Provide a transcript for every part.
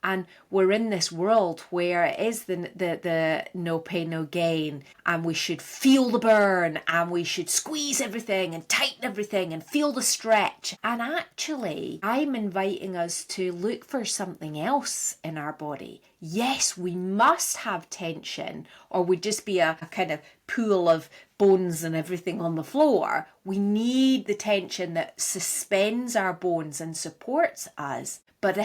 And we're in this world where it is the no pain, no gain, and we should feel the burn, and we should squeeze everything and tighten everything and feel the stretch. And actually, I'm inviting us to look for something else in our body. Yes, we must have tension, or we'd just be a kind of pool of bones and everything on the floor. We need the tension that suspends our bones and supports us. But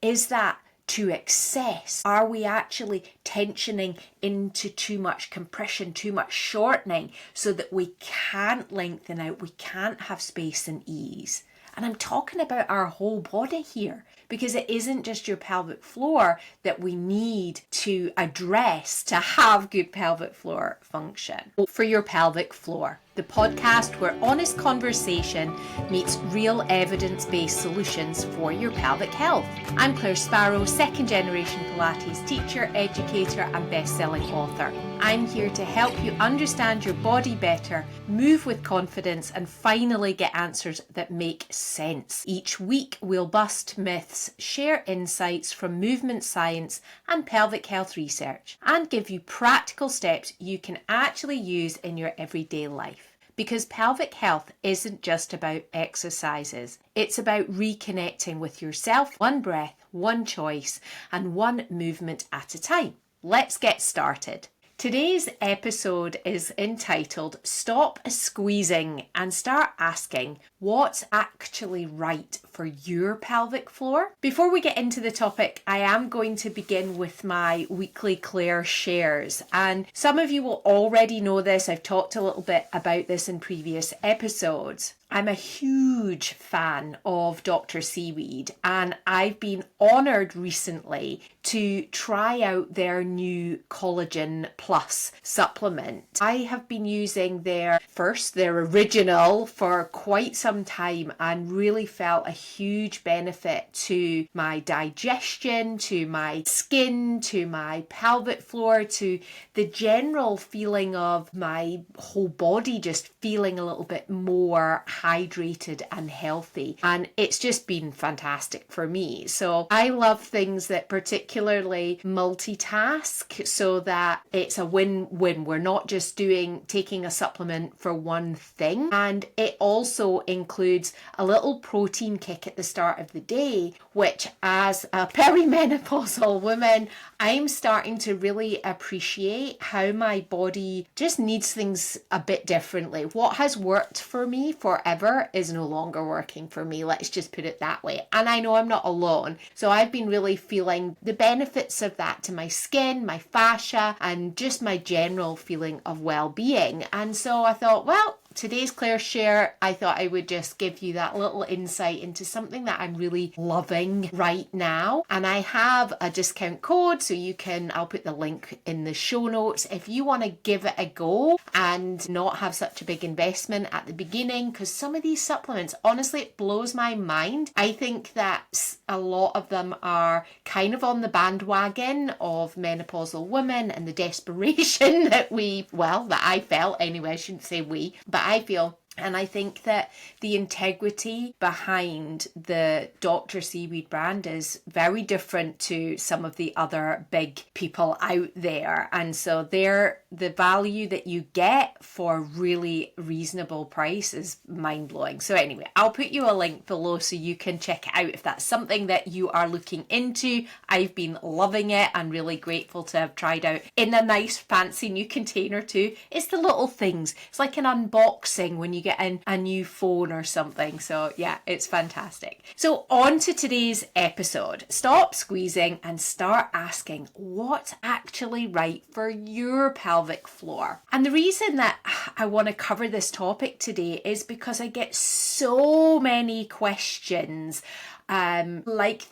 is that to excess? Are we actually tensioning into too much compression, too much shortening, so that we can't lengthen out, we can't have space and ease? And I'm talking about our whole body here, because it isn't just your pelvic floor that we need to address to have good pelvic floor function. For your pelvic floor, the podcast where honest conversation meets real evidence-based solutions for your pelvic health. I'm Claire Sparrow, second generation Pilates teacher, educator and best-selling author. I'm here to help you understand your body better, move with confidence and finally get answers that make sense. Each week we'll bust myths, share insights from movement science and pelvic health research, and give you practical steps you can actually use in your everyday life. Because pelvic health isn't just about exercises. It's about reconnecting with yourself, one breath, one choice, and one movement at a time. Let's get started. Today's episode is entitled Stop Squeezing and Start Asking What's Actually Right for Your Pelvic Floor. Before we get into the topic, I am going to begin with my weekly Claire shares. And some of you will already know this. I've talked a little bit about this in previous episodes. I'm a huge fan of Dr. Seaweed, and I've been honoured recently to try out their new Collagen Plus supplement. I have been using their original for quite some time and really felt a huge benefit to my digestion, to my skin, to my pelvic floor, to the general feeling of my whole body just feeling a little bit more hydrated and healthy, and it's just been fantastic for me. So I love things that particularly multitask so that it's a win-win. We're not just taking a supplement for one thing, and it also includes a little protein kick at the start of the day, which as a perimenopausal woman I'm starting to really appreciate how my body just needs things a bit differently. What has worked for me forever is no longer working for me. Let's just put it that way. And I know I'm not alone. So I've been really feeling the benefits of that to my skin, my fascia, and just my general feeling of well-being. And so I thought, well, today's Claire share, I thought I would just give you that little insight into something that I'm really loving right now. And I have a discount code, so I'll put the link in the show notes if you want to give it a go and not have such a big investment at the beginning, because some of these supplements, honestly, it blows my mind. I think that a lot of them are kind of on the bandwagon of menopausal women and the desperation that I felt anyway, I shouldn't say we, but I feel. And I think that the integrity behind the Dr. Seaweed brand is very different to some of the other big people out there. And so the value that you get for really reasonable price is mind-blowing. So anyway, I'll put you a link below so you can check it out if that's something that you are looking into. I've been loving it and really grateful to have tried out in a nice fancy new container too. It's the little things. It's like an unboxing when you get a new phone or something. So yeah, it's fantastic. So on to today's episode. Stop squeezing and start asking what's actually right for your pelvic floor. And the reason that I want to cover this topic today is because I get so many questions. There's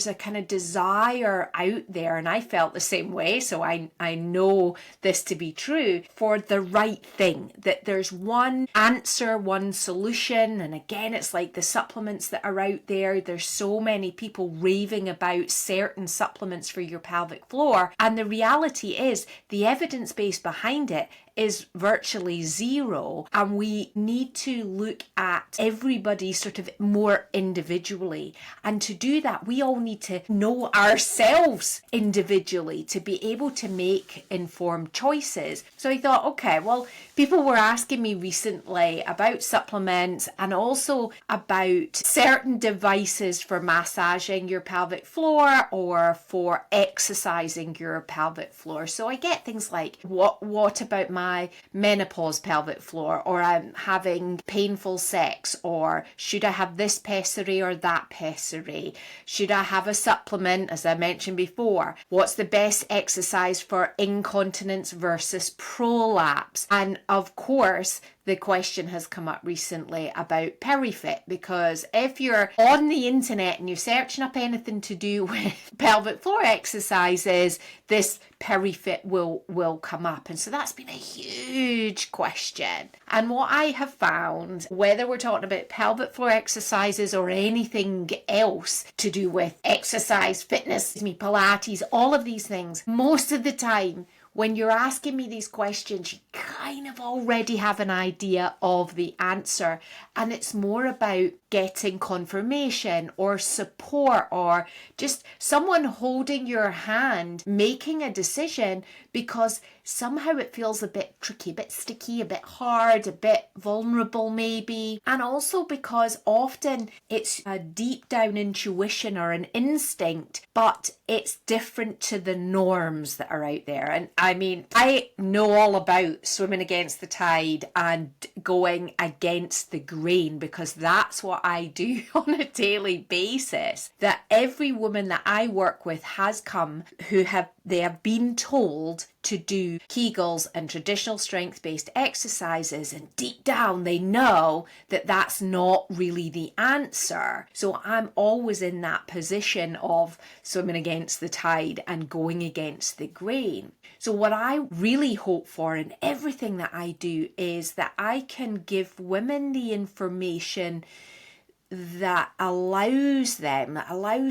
a kind of desire out there, and I felt the same way, so I know this to be true, for the right thing, that there's one answer, one solution. And again, it's like the supplements that are out there's so many people raving about certain supplements for your pelvic floor, and the reality is the evidence base behind it is virtually zero, and we need to look at everybody sort of more individually. And to do that, we all need to know ourselves individually to be able to make informed choices. So I thought, okay, well, people were asking me recently about supplements and also about certain devices for massaging your pelvic floor or for exercising your pelvic floor. So I get things like, what about my menopause pelvic floor, or I'm having painful sex, or should I have this pessary or that pessary? Should I have a supplement, as I mentioned before? What's the best exercise for incontinence versus prolapse? And of course, the question has come up recently about PeriFit, because if you're on the internet and you're searching up anything to do with pelvic floor exercises, this PeriFit will come up. And so that's been a huge question. And what I have found, whether we're talking about pelvic floor exercises or anything else to do with exercise, fitness, Pilates, all of these things, most of the time, when you're asking me these questions, you kind of already have an idea of the answer. And it's more about getting confirmation or support, or just someone holding your hand, making a decision, because somehow it feels a bit tricky, a bit sticky, a bit hard, a bit vulnerable maybe. And also because often it's a deep down intuition or an instinct, but it's different to the norms that are out there. And I mean, I know all about swimming against the tide and going against the grain, because that's what I do on a daily basis. That every woman that I work with has come they have been told to do Kegels and traditional strength-based exercises, and deep down they know that that's not really the answer. So I'm always in that position of swimming against the tide and going against the grain. So what I really hope for in everything that I do is that I can give women the information that allows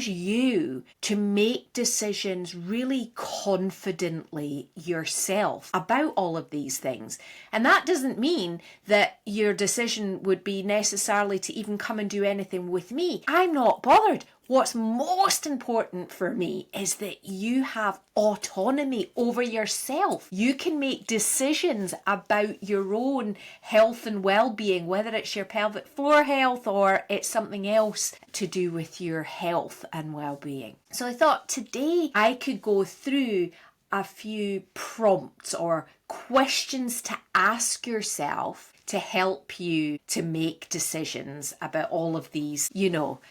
you to make decisions really confidently yourself about all of these things. And that doesn't mean that your decision would be necessarily to even come and do anything with me. I'm not bothered. What's most important for me is that you have autonomy over yourself. You can make decisions about your own health and well-being, whether it's your pelvic floor health or it's something else to do with your health and well-being. So I thought today I could go through a few prompts or questions to ask yourself to help you to make decisions about all of these,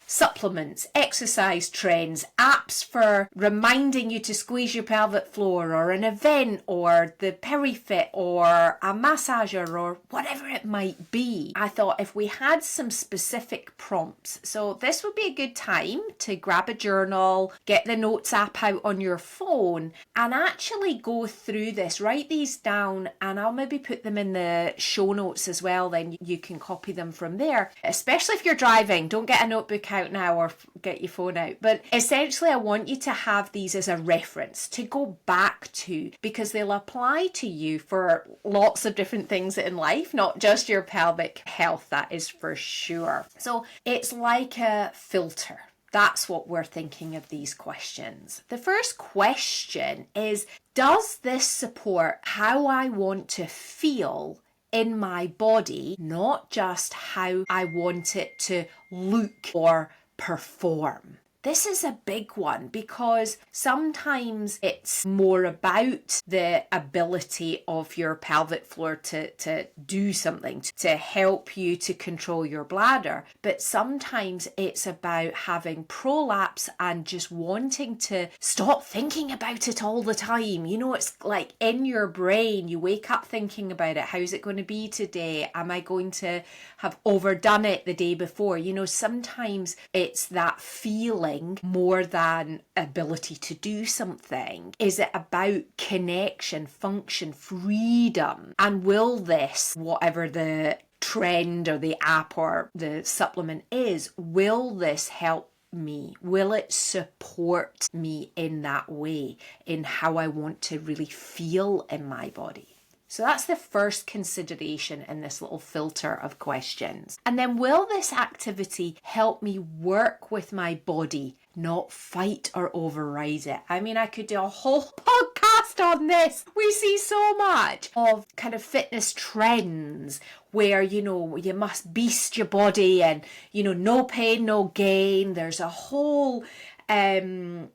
supplements, exercise trends, apps for reminding you to squeeze your pelvic floor, or an event, or the PeriFit, or a massager, or whatever it might be. I thought if we had some specific prompts, so this would be a good time to grab a journal, get the notes app out on your phone, and actually go through this, write these down, and I'll maybe put them in the show notes as well, then you can copy them from there. Especially if you're driving, don't get a notebook out now or get your phone out. But essentially I want you to have these as a reference to go back to, because they'll apply to you for lots of different things in life, not just your pelvic health, that is for sure. So it's like a filter. That's what we're thinking of these questions. The first question is, does this support how I want to feel in my body, not just how I want it to look or perform? This is a big one, because sometimes it's more about the ability of your pelvic floor to do something, to help you to control your bladder. But sometimes it's about having prolapse and just wanting to stop thinking about it all the time. It's like in your brain, you wake up thinking about it. How's it going to be today? Am I going to have overdone it the day before? Sometimes it's that feeling more than ability to do something. Is it about connection, function, freedom? And will this, whatever the trend or the app or the supplement is, will this help me? Will it support me in that way, in how I want to really feel in my body? So that's the first consideration in this little filter of questions. And then, will this activity help me work with my body, not fight or override it? I mean, I could do a whole podcast on this. We see so much of kind of fitness trends where, you know, you must beast your body and, you know, no pain, no gain. There's a whole brand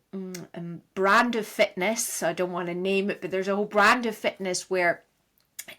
of fitness. I don't want to name it, but there's a whole brand of fitness where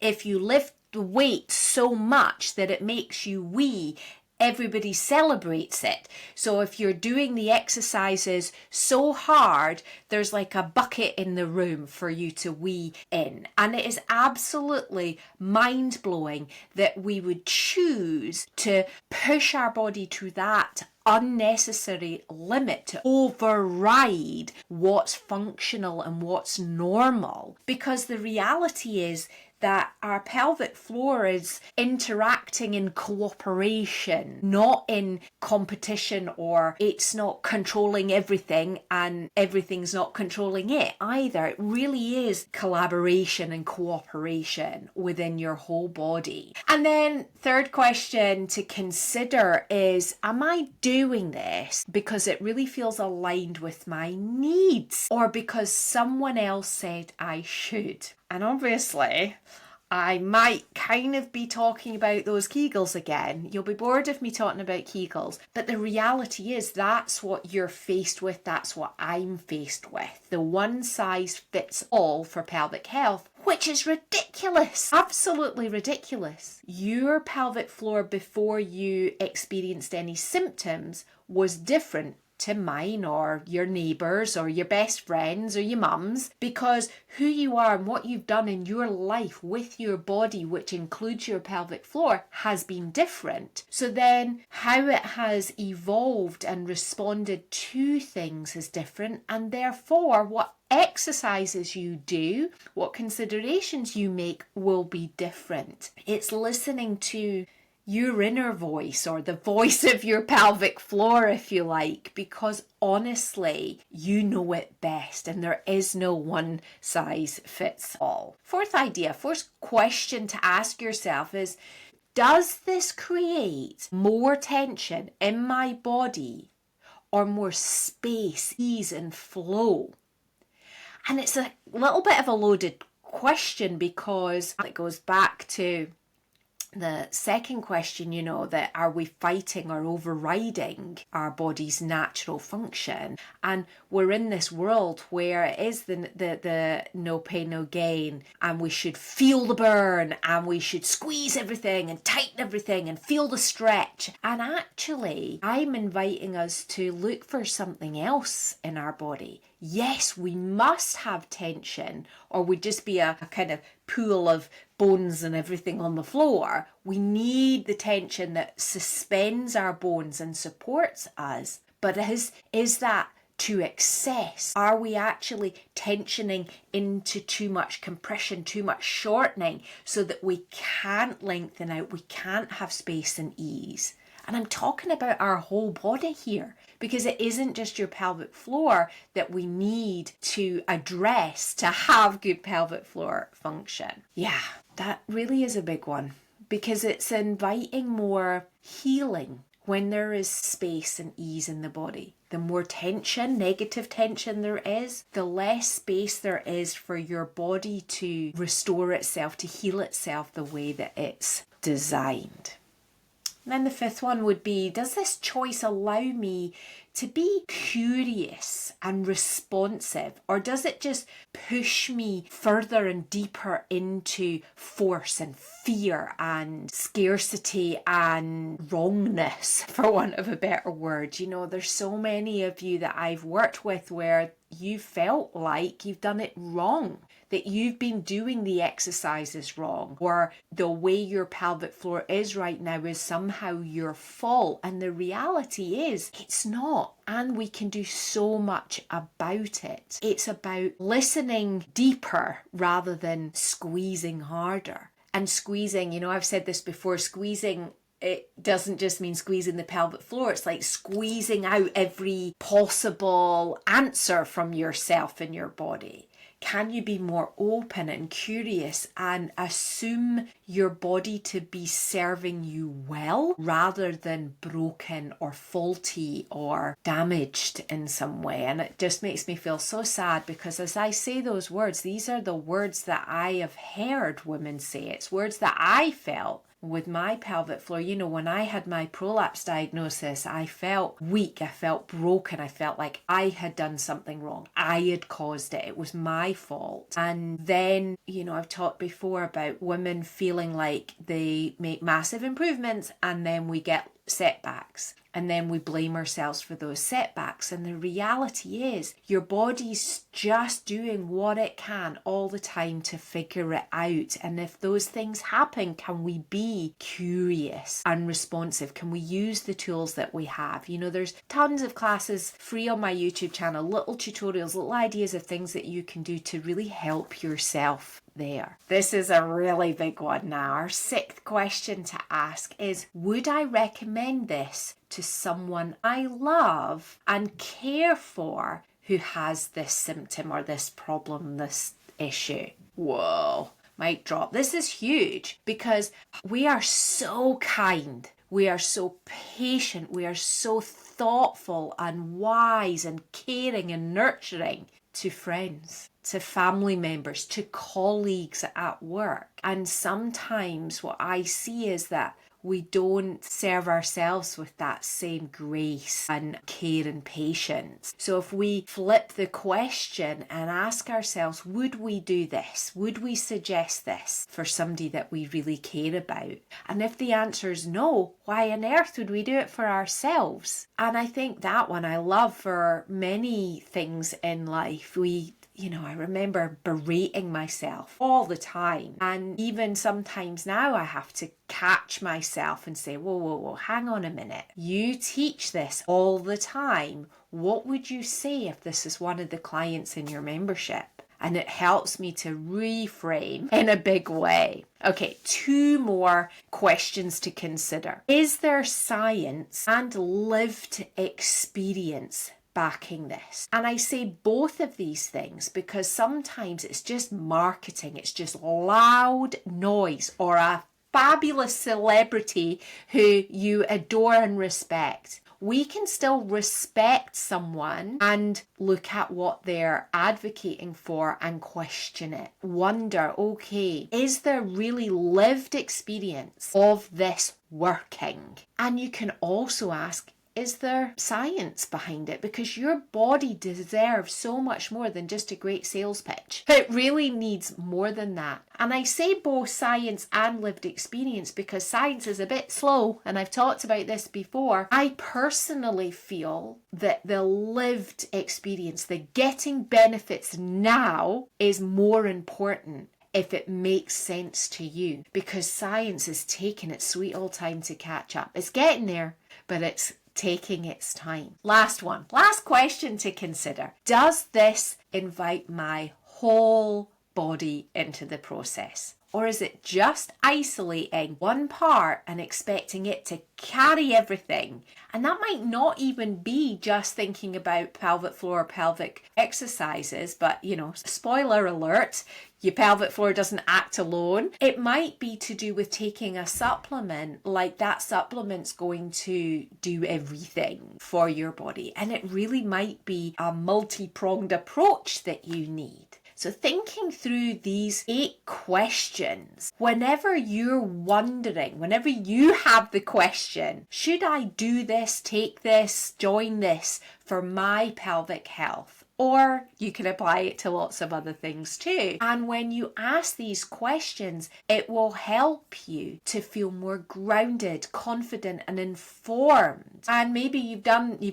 if you lift the weight so much that it makes you wee, everybody celebrates it. So if you're doing the exercises so hard, there's like a bucket in the room for you to wee in. And it is absolutely mind-blowing that we would choose to push our body to that unnecessary limit to override what's functional and what's normal. Because the reality is that our pelvic floor is interacting in cooperation, not in competition, or it's not controlling everything and everything's not controlling it either. It really is collaboration and cooperation within your whole body. And then third question to consider is, am I doing this because it really feels aligned with my needs or because someone else said I should? And obviously, I might kind of be talking about those Kegels again. You'll be bored of me talking about Kegels. But the reality is that's what you're faced with. That's what I'm faced with. The one size fits all for pelvic health, which is ridiculous. Absolutely ridiculous. Your pelvic floor before you experienced any symptoms was different to mine or your neighbours or your best friends or your mum's, because who you are and what you've done in your life with your body, which includes your pelvic floor, has been different. So then how it has evolved and responded to things is different, and therefore what exercises you do, what considerations you make will be different. It's listening to your inner voice, or the voice of your pelvic floor, if you like, because honestly, you know it best and there is no one size fits all. Fourth question to ask yourself is, does this create more tension in my body or more space, ease and flow? And it's a little bit of a loaded question because it goes back to the second question, you know, that are we fighting or overriding our body's natural function? And we're in this world where it is the no pain, no gain, and we should feel the burn and we should squeeze everything and tighten everything and feel the stretch. And actually, I'm inviting us to look for something else in our body. Yes, we must have tension or we'd just be a kind of pool of bones and everything on the floor. We need the tension that suspends our bones and supports us. But is that to excess? Are we actually tensioning into too much compression, too much shortening, so that we can't lengthen out, we can't have space and ease? And I'm talking about our whole body here, because it isn't just your pelvic floor that we need to address to have good pelvic floor function. Yeah, that really is a big one, because it's inviting more healing when there is space and ease in the body. The more tension, negative tension there is, the less space there is for your body to restore itself, to heal itself the way that it's designed. And then the fifth one would be, does this choice allow me to be curious and responsive, or does it just push me further and deeper into force and fear and scarcity and wrongness, for want of a better word? You know, there's so many of you that I've worked with where you felt like you've done it wrong, that you've been doing the exercises wrong, or the way your pelvic floor is right now is somehow your fault. And the reality is it's not. And we can do so much about it. It's about listening deeper rather than squeezing harder. And squeezing, you know, I've said this before, squeezing it doesn't just mean squeezing the pelvic floor. It's like squeezing out every possible answer from yourself and your body. Can you be more open and curious and assume your body to be serving you well rather than broken or faulty or damaged in some way? And it just makes me feel so sad, because as I say those words, these are the words that I have heard women say. It's words that I felt with my pelvic floor. You know, when I had my prolapse diagnosis, I felt weak, I felt broken, I felt like I had done something wrong. I had caused it. It was my fault. And then, you know, I've talked before about women feeling like they make massive improvements and then we get setbacks. And then we blame ourselves for those setbacks. And the reality is your body's just doing what it can all the time to figure it out. And if those things happen, can we be curious and responsive? Can we use the tools that we have? You know, there's tons of classes free on my YouTube channel, little tutorials, little ideas of things that you can do to really help yourself there. This is a really big one now. Our 6th question to ask is, would I recommend this to someone I love and care for who has this symptom or this problem, this issue? Whoa, mic drop. This is huge, because we are so kind. We are so patient. We are so thoughtful and wise and caring and nurturing to friends, to family members, to colleagues at work. And sometimes what I see is that we don't serve ourselves with that same grace and care and patience. So if we flip the question and ask ourselves, would we do this? Would we suggest this for somebody that we really care about? And if the answer is no, why on earth would we do it for ourselves? And I think that one I love for many things in life. I remember berating myself all the time. And even sometimes now I have to catch myself and say, whoa, hang on a minute. You teach this all the time. What would you say if this is one of the clients in your membership? And it helps me to reframe in a big way. Okay, 2 more questions to consider. Is there science and lived experience backing this? And I say both of these things because sometimes it's just marketing, it's just loud noise, or a fabulous celebrity who you adore and respect. We can still respect someone and look at what they're advocating for and question it. Wonder, okay, is there really lived experience of this working? And you can also ask, is there science behind it? Because your body deserves so much more than just a great sales pitch. It really needs more than that. And I say both science and lived experience because science is a bit slow, and I've talked about this before. I personally feel that the lived experience, the getting benefits now, is more important if it makes sense to you, because science is taking its sweet old time to catch up. It's getting there, but it's taking its time. Last question to consider. Does this invite my whole body into the process? Or is it just isolating one part and expecting it to carry everything? And that might not even be just thinking about pelvic floor or pelvic exercises, but spoiler alert, your pelvic floor doesn't act alone. It might be to do with taking a supplement, like that supplement's going to do everything for your body. And it really might be a multi-pronged approach that you need. So thinking through these 8 questions, whenever you're wondering, whenever you have the question, should I do this, take this, join this for my pelvic health? Or you can apply it to lots of other things too. And when you ask these questions, it will help you to feel more grounded, confident, and informed. And maybe you've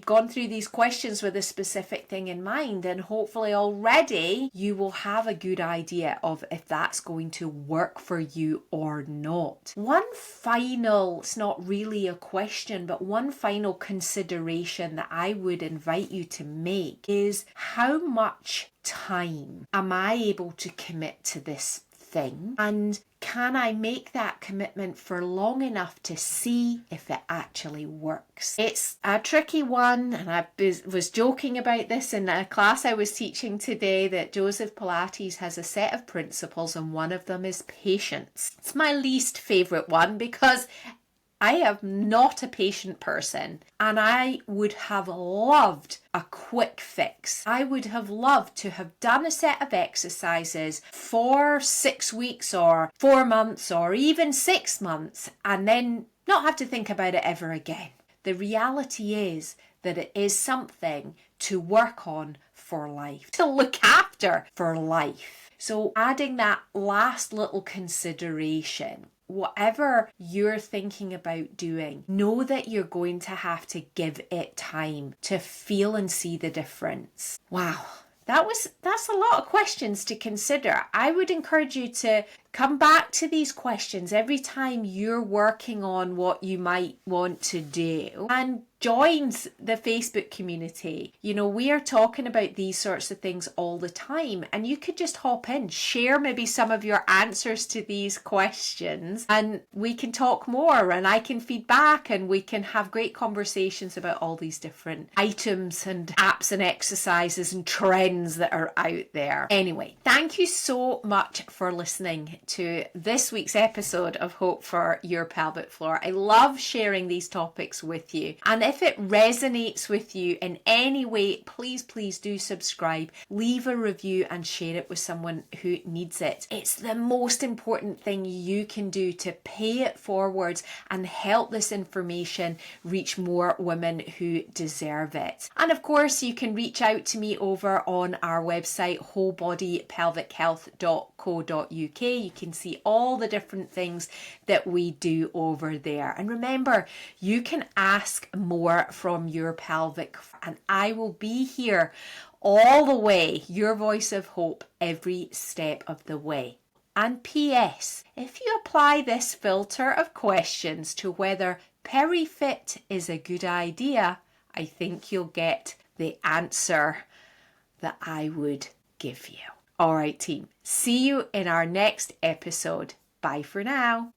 gone through these questions with a specific thing in mind, and hopefully already you will have a good idea of if that's going to work for you or not. One final, it's not really a question, but one final consideration that I would invite you to make is, how much time am I able to commit to this thing, and can I make that commitment for long enough to see if it actually works? It's a tricky one, and I was joking about this in a class I was teaching today, that Joseph Pilates has a set of principles, and one of them is patience. It's my least favourite one because I am not a patient person, and I would have loved a quick fix. I would have loved to have done a set of exercises for 6 weeks or 4 months or even 6 months and then not have to think about it ever again. The reality is that it is something to work on for life, to look after for life. So adding that last little consideration, whatever you're thinking about doing, know that you're going to have to give it time to feel and see the difference. Wow, that's a lot of questions to consider. I would encourage you to come back to these questions every time you're working on what you might want to do, and join the Facebook community. You know, we are talking about these sorts of things all the time, and you could just hop in, share maybe some of your answers to these questions, and we can talk more, and I can feed back, and we can have great conversations about all these different items and apps and exercises and trends that are out there. Anyway, thank you so much for listening to this week's episode of Hope for Your Pelvic Floor. I love sharing these topics with you, and if it resonates with you in any way, please do subscribe, leave a review and share it with someone who needs it. It's the most important thing you can do to pay it forwards and help this information reach more women who deserve it. And of course, you can reach out to me over on our website, wholebodypelvichealth.co.uk. You can see all the different things that we do over there. And remember, you can ask more from your pelvic, and I will be here all the way, your voice of hope, every step of the way. And P.S. if you apply this filter of questions to whether PeriFit is a good idea, I think you'll get the answer that I would give you. All right, team. See you in our next episode. Bye for now.